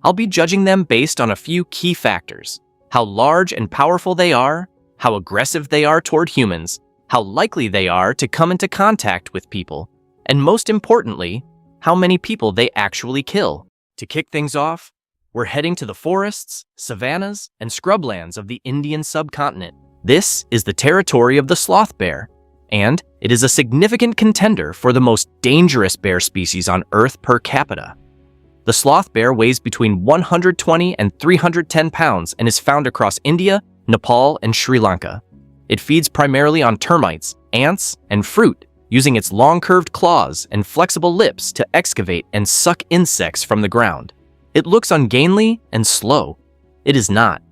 I'll be judging them based on a few key factors: how large and powerful they are, how aggressive they are toward humans, how likely they are to come into contact with people, and most importantly, how many people they actually kill. To kick things off, we're heading to the forests, savannas, and scrublands of the Indian subcontinent. This is the territory of the sloth bear, and it is a significant contender for the most dangerous bear species on Earth per capita. The sloth bear weighs between 120 and 310 pounds and is found across India, Nepal, and Sri Lanka. It feeds primarily on termites, ants, and fruit, using its long curved claws and flexible lips to excavate and suck insects from the ground. It looks ungainly and slow. It is not.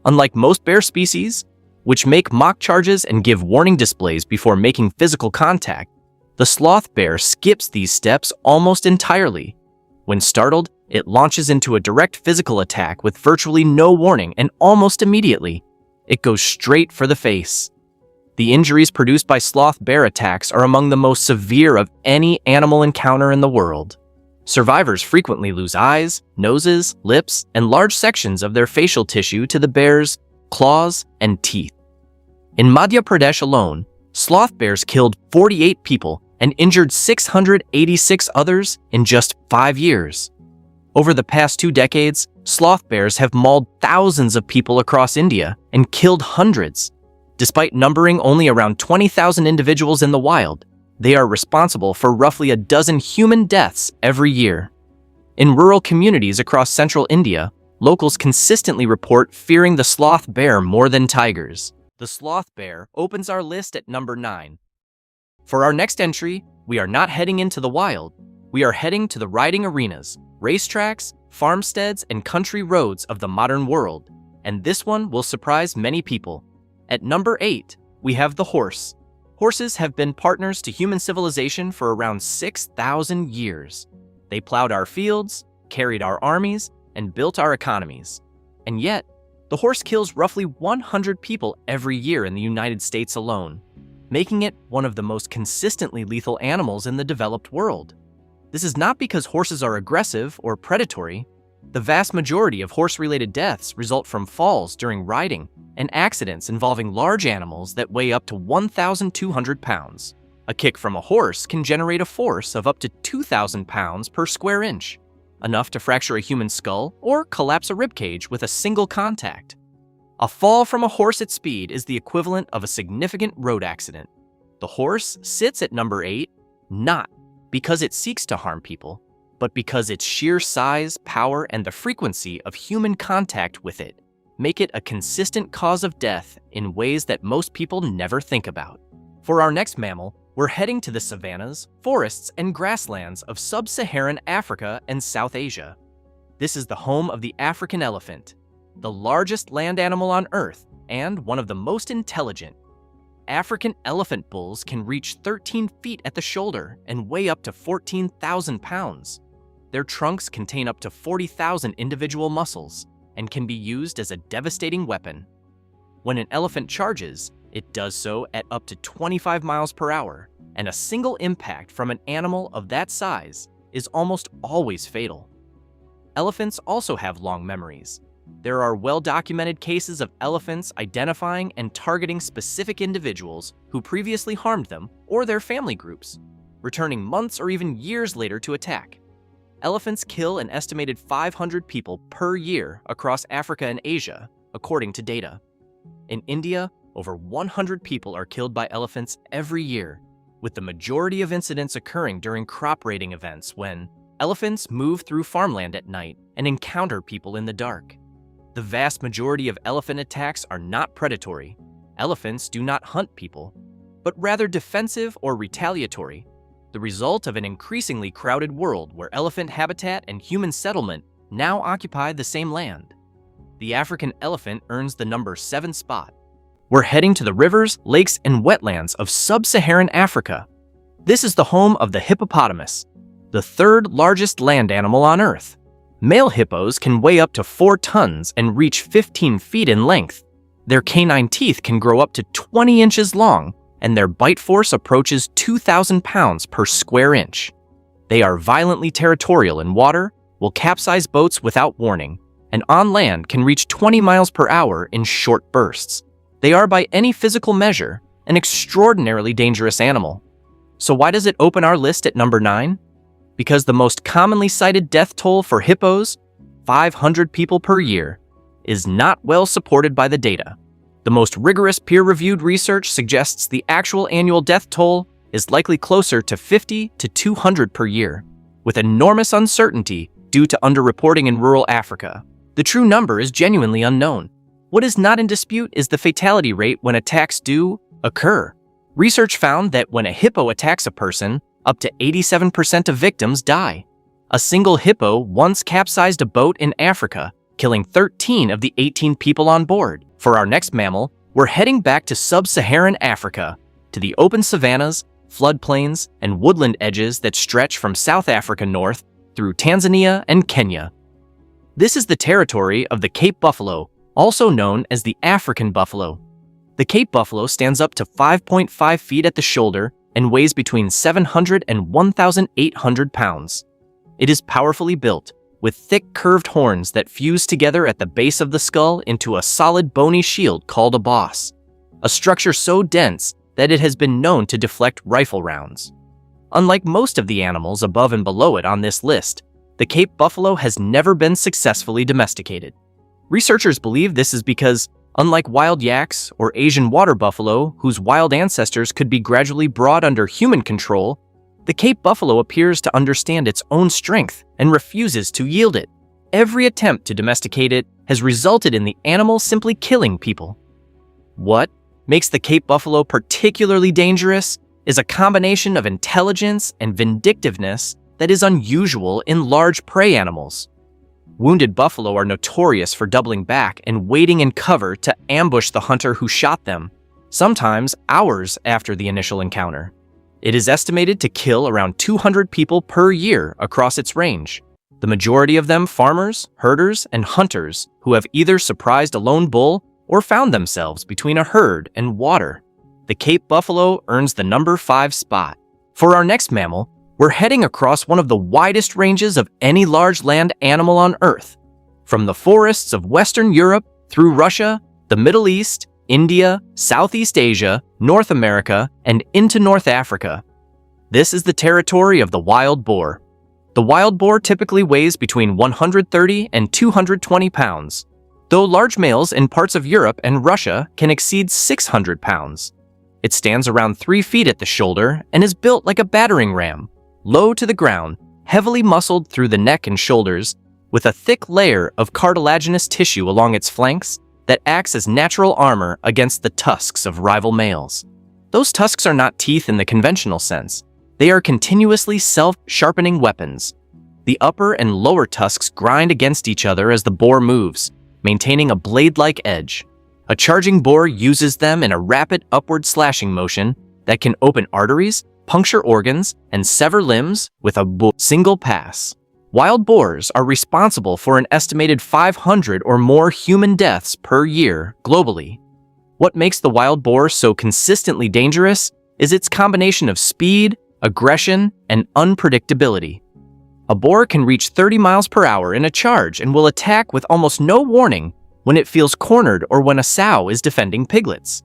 Unlike most bear species, which make mock charges and give warning displays before making physical contact, the sloth bear skips these steps almost entirely. When startled, it launches into a direct physical attack with virtually no warning, and almost immediately, it goes straight for the face. The injuries produced by sloth bear attacks are among the most severe of any animal encounter in the world. Survivors frequently lose eyes, noses, lips, and large sections of their facial tissue to the bear's claws and teeth. In Madhya Pradesh alone, sloth bears killed 48 people and injured 686 others in just 5 years. Over the past 2 decades, sloth bears have mauled thousands of people across India and killed hundreds. Despite numbering only around 20,000 individuals in the wild, they are responsible for roughly a dozen human deaths every year. In rural communities across central India, locals consistently report fearing the sloth bear more than tigers. The sloth bear opens our list at number 9. For our next entry, we are not heading into the wild. We are heading to the riding arenas, racetracks, farmsteads, and country roads of the modern world. And this one will surprise many people. At number 8, we have the horse. Horses have been partners to human civilization for around 6,000 years. They plowed our fields, carried our armies, and built our economies. And yet, the horse kills roughly 100 people every year in the United States alone, making it one of the most consistently lethal animals in the developed world. This is not because horses are aggressive or predatory. The vast majority of horse-related deaths result from falls during riding and accidents involving large animals that weigh up to 1,200 pounds. A kick from a horse can generate a force of up to 2,000 pounds per square inch, enough to fracture a human skull or collapse a ribcage with a single contact. A fall from a horse at speed is the equivalent of a significant road accident. The horse sits at number 8, not because it seeks to harm people, but because its sheer size, power, and the frequency of human contact with it make it a consistent cause of death in ways that most people never think about. For our next mammal, we're heading to the savannas, forests, and grasslands of sub-Saharan Africa and South Asia. This is the home of the African elephant, the largest land animal on Earth and one of the most intelligent. African elephant bulls can reach 13 feet at the shoulder and weigh up to 14,000 pounds. Their trunks contain up to 40,000 individual muscles and can be used as a devastating weapon. When an elephant charges, it does so at up to 25 miles per hour, and a single impact from an animal of that size is almost always fatal. Elephants also have long memories. There are well-documented cases of elephants identifying and targeting specific individuals who previously harmed them or their family groups, returning months or even years later to attack. Elephants kill an estimated 500 people per year across Africa and Asia, according to data. In India, over 100 people are killed by elephants every year, with the majority of incidents occurring during crop raiding events when elephants move through farmland at night and encounter people in the dark. The vast majority of elephant attacks are not predatory. Elephants do not hunt people, but rather defensive or retaliatory, the result of an increasingly crowded world where elephant habitat and human settlement now occupy the same land. The African elephant earns the number 7 spot. We're heading to the rivers, lakes, and wetlands of sub-Saharan Africa. This is the home of the hippopotamus, the 3rd largest land animal on Earth. Male hippos can weigh up to 4 tons and reach 15 feet in length. Their canine teeth can grow up to 20 inches long, and their bite force approaches 2,000 pounds per square inch. They are violently territorial in water, will capsize boats without warning, and on land can reach 20 miles per hour in short bursts. They are, by any physical measure, an extraordinarily dangerous animal. So why does it open our list at number 9? Because the most commonly cited death toll for hippos, 500 people per year, is not well supported by the data. The most rigorous peer-reviewed research suggests the actual annual death toll is likely closer to 50 to 200 per year, with enormous uncertainty due to underreporting in rural Africa. The true number is genuinely unknown. What is not in dispute is the fatality rate when attacks do occur. Research found that when a hippo attacks a person, up to 87% of victims die. A single hippo once capsized a boat in Africa, killing 13 of the 18 people on board. For our next mammal, we're heading back to sub-Saharan Africa, to the open savannas, floodplains, and woodland edges that stretch from South Africa north through Tanzania and Kenya. This is the territory of the Cape buffalo, also known as the African buffalo. The Cape buffalo stands up to 5.5 feet at the shoulder and weighs between 700 and 1,800 pounds. It is powerfully built, with thick curved horns that fuse together at the base of the skull into a solid bony shield called a boss, a structure so dense that it has been known to deflect rifle rounds. Unlike most of the animals above and below it on this list, the Cape buffalo has never been successfully domesticated. Researchers believe this is because, unlike wild yaks or Asian water buffalo, whose wild ancestors could be gradually brought under human control, the Cape buffalo appears to understand its own strength and refuses to yield it. Every attempt to domesticate it has resulted in the animal simply killing people. What makes the Cape buffalo particularly dangerous is a combination of intelligence and vindictiveness that is unusual in large prey animals. Wounded buffalo are notorious for doubling back and waiting in cover to ambush the hunter who shot them, sometimes hours after the initial encounter. It is estimated to kill around 200 people per year across its range, the majority of them farmers, herders, and hunters who have either surprised a lone bull or found themselves between a herd and water. The Cape buffalo earns the number 5 spot. For our next mammal, we're heading across one of the widest ranges of any large land animal on Earth, from the forests of Western Europe through Russia, the Middle East, India, Southeast Asia, North America, and into North Africa. This is the territory of the wild boar. The wild boar typically weighs between 130 and 220 pounds, though large males in parts of Europe and Russia can exceed 600 pounds. It stands around 3 feet at the shoulder and is built like a battering ram, low to the ground, heavily muscled through the neck and shoulders, with a thick layer of cartilaginous tissue along its flanks that acts as natural armor against the tusks of rival males. Those tusks are not teeth in the conventional sense. They are continuously self-sharpening weapons. The upper and lower tusks grind against each other as the boar moves, maintaining a blade-like edge. A charging boar uses them in a rapid upward slashing motion that can open arteries, puncture organs, and sever limbs with a single pass. Wild boars are responsible for an estimated 500 or more human deaths per year globally. What makes the wild boar so consistently dangerous is its combination of speed, aggression, and unpredictability. A boar can reach 30 miles per hour in a charge and will attack with almost no warning when it feels cornered or when a sow is defending piglets.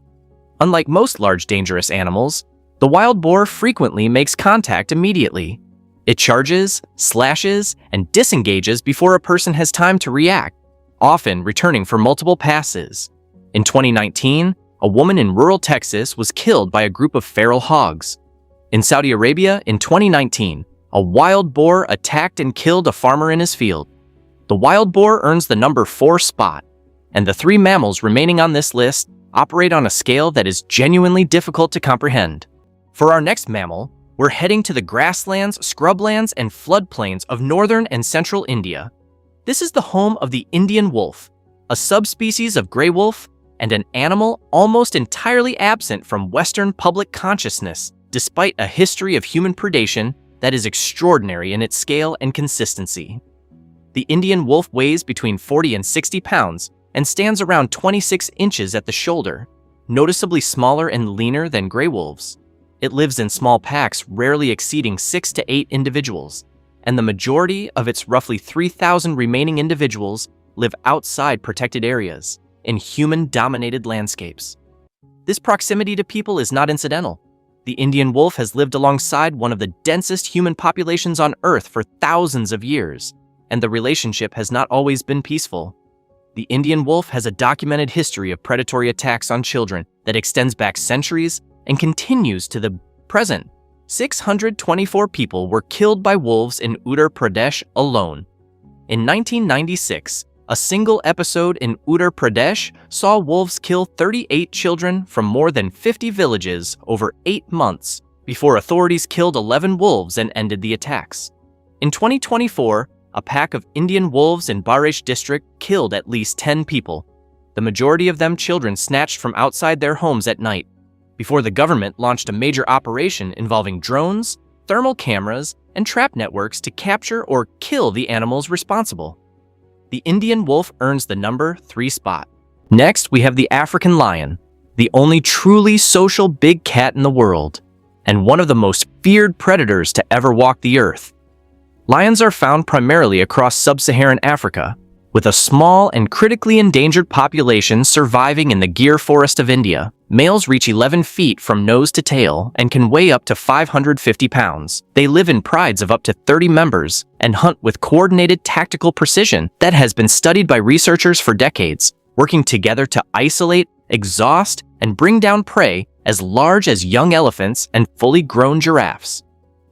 Unlike most large dangerous animals, the wild boar frequently makes contact immediately. It charges, slashes, and disengages before a person has time to react, often returning for multiple passes. In 2019, a woman in rural Texas was killed by a group of feral hogs. In Saudi Arabia, in 2019, a wild boar attacked and killed a farmer in his field. The wild boar earns the number 4 spot, and the 3 mammals remaining on this list operate on a scale that is genuinely difficult to comprehend. For our next mammal, we're heading to the grasslands, scrublands, and floodplains of northern and central India. This is the home of the Indian wolf, a subspecies of gray wolf and an animal almost entirely absent from Western public consciousness, despite a history of human predation that is extraordinary in its scale and consistency. The Indian wolf weighs between 40 and 60 pounds and stands around 26 inches at the shoulder, noticeably smaller and leaner than gray wolves. It lives in small packs, rarely exceeding 6 to 8 individuals, and the majority of its roughly 3,000 remaining individuals live outside protected areas, in human-dominated landscapes. This proximity to people is not incidental. The Indian wolf has lived alongside one of the densest human populations on Earth for thousands of years, and the relationship has not always been peaceful. The Indian wolf has a documented history of predatory attacks on children that extends back centuries and continues to the present. 624 people were killed by wolves in Uttar Pradesh alone. In 1996, a single episode in Uttar Pradesh saw wolves kill 38 children from more than 50 villages over 8 months before authorities killed 11 wolves and ended the attacks. In 2024, a pack of Indian wolves in Barish district killed at least 10 people, the majority of them children snatched from outside their homes at night, before the government launched a major operation involving drones, thermal cameras, and trap networks to capture or kill the animals responsible. The Indian wolf earns the number 3 spot. Next, we have the African lion, the only truly social big cat in the world, and one of the most feared predators to ever walk the earth. Lions are found primarily across sub-Saharan Africa, with a small and critically endangered population surviving in the Gir forest of India. Males reach 11 feet from nose to tail and can weigh up to 550 pounds. They live in prides of up to 30 members and hunt with coordinated tactical precision that has been studied by researchers for decades, working together to isolate, exhaust, and bring down prey as large as young elephants and fully grown giraffes.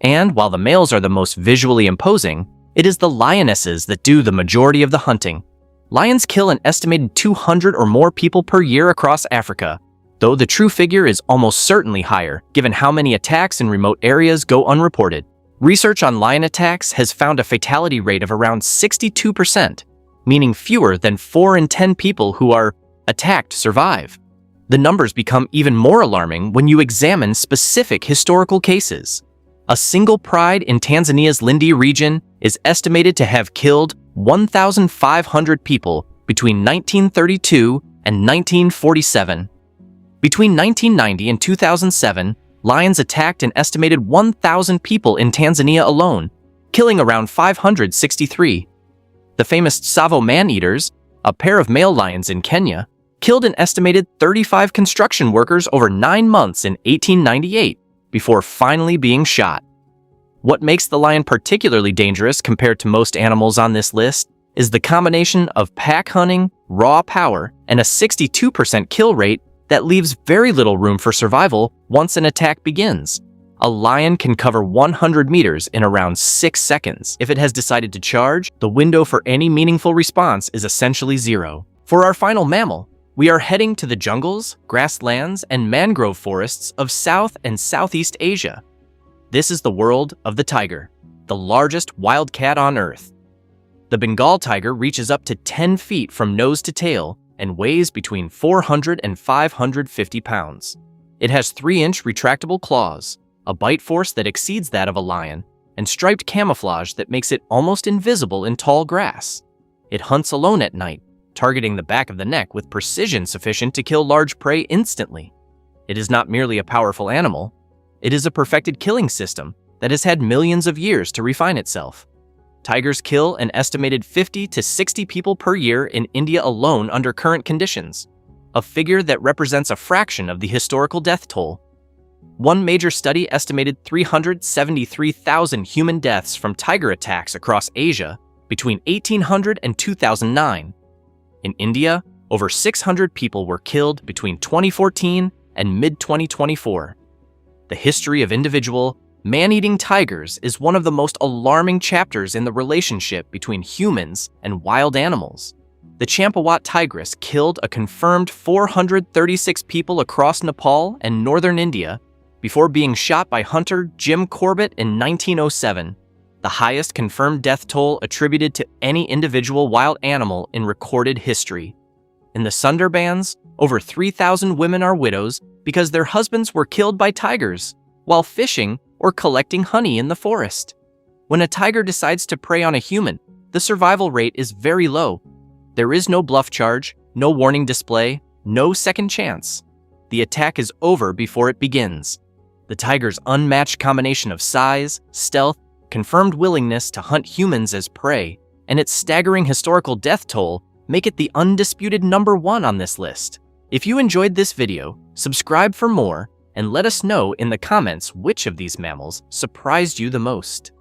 And while the males are the most visually imposing, it is the lionesses that do the majority of the hunting. Lions kill an estimated 200 or more people per year across Africa, though the true figure is almost certainly higher, given how many attacks in remote areas go unreported. Research on lion attacks has found a fatality rate of around 62%, meaning fewer than 4 in 10 people who are attacked survive. The numbers become even more alarming when you examine specific historical cases. A single pride in Tanzania's Lindi region is estimated to have killed 1,500 people between 1932 and 1947. Between 1990 and 2007, lions attacked an estimated 1,000 people in Tanzania alone, killing around 563. The famous Tsavo man-eaters, a pair of male lions in Kenya, killed an estimated 35 construction workers over 9 months in 1898 before finally being shot. What makes the lion particularly dangerous compared to most animals on this list is the combination of pack hunting, raw power, and a 62% kill rate that leaves very little room for survival once an attack begins. A lion can cover 100 meters in around 6 seconds. If it has decided to charge, the window for any meaningful response is essentially zero. For our final mammal, we are heading to the jungles, grasslands, and mangrove forests of South and Southeast Asia. This is the world of the tiger, the largest wild cat on Earth. The Bengal tiger reaches up to 10 feet from nose to tail and weighs between 400 and 550 pounds. It has 3-inch retractable claws, a bite force that exceeds that of a lion, and striped camouflage that makes it almost invisible in tall grass. It hunts alone at night, targeting the back of the neck with precision sufficient to kill large prey instantly. It is not merely a powerful animal, it is a perfected killing system that has had millions of years to refine itself. Tigers kill an estimated 50 to 60 people per year in India alone under current conditions, a figure that represents a fraction of the historical death toll. One major study estimated 373,000 human deaths from tiger attacks across Asia between 1800 and 2009. In India, over 600 people were killed between 2014 and mid-2024. The history of individual, man-eating tigers is one of the most alarming chapters in the relationship between humans and wild animals. The Champawat tigress killed a confirmed 436 people across Nepal and northern India before being shot by hunter Jim Corbett in 1907, the highest confirmed death toll attributed to any individual wild animal in recorded history. In the Sundarbans, over 3,000 women are widows because their husbands were killed by tigers while fishing or collecting honey in the forest. When a tiger decides to prey on a human, the survival rate is very low. There is no bluff charge, no warning display, no second chance. The attack is over before it begins. The tiger's unmatched combination of size, stealth, confirmed willingness to hunt humans as prey, and its staggering historical death toll make it the undisputed #1 on this list. If you enjoyed this video, subscribe for more and let us know in the comments which of these mammals surprised you the most.